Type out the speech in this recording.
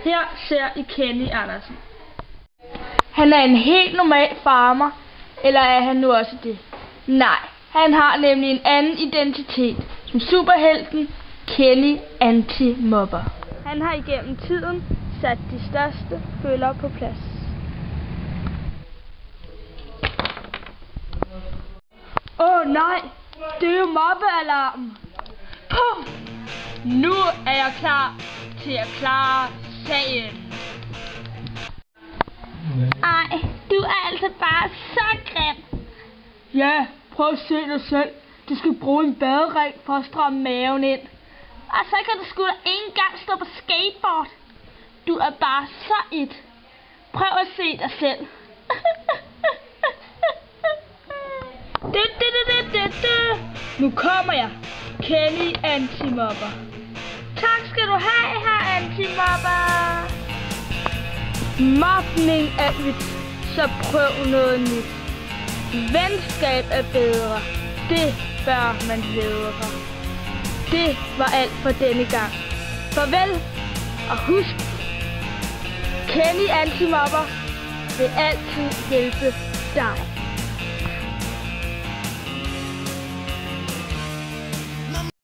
Her ser I Kenny Andersen. Han er en helt normal farmer, eller er han nu også det? Nej, han har nemlig en anden identitet, som superhelten Kenny Anti-Mobber. Han har igennem tiden sat de største bøller på plads. Åh nej, det er jo mobbealarmen. Puh! Nu er jeg klar til at klare sagen. Ej, du er altså bare så grim. Ja, prøv at se dig selv. Du skal bruge en badering for at stramme maven ind. Og så kan du sgu da ikke engang stå på skateboard. Du er bare så et. Prøv at se dig selv. Nu kommer jeg, Kenny Anti-Mobber. Tak skal du have, her Anti-Mobber. Mobning er ydt, så prøv noget nyt. Venskab er bedre, det bør man hædre. Det var alt for denne gang. Farvel, og husk, Kenny Anti-Mobber vil altid hjælpe dig.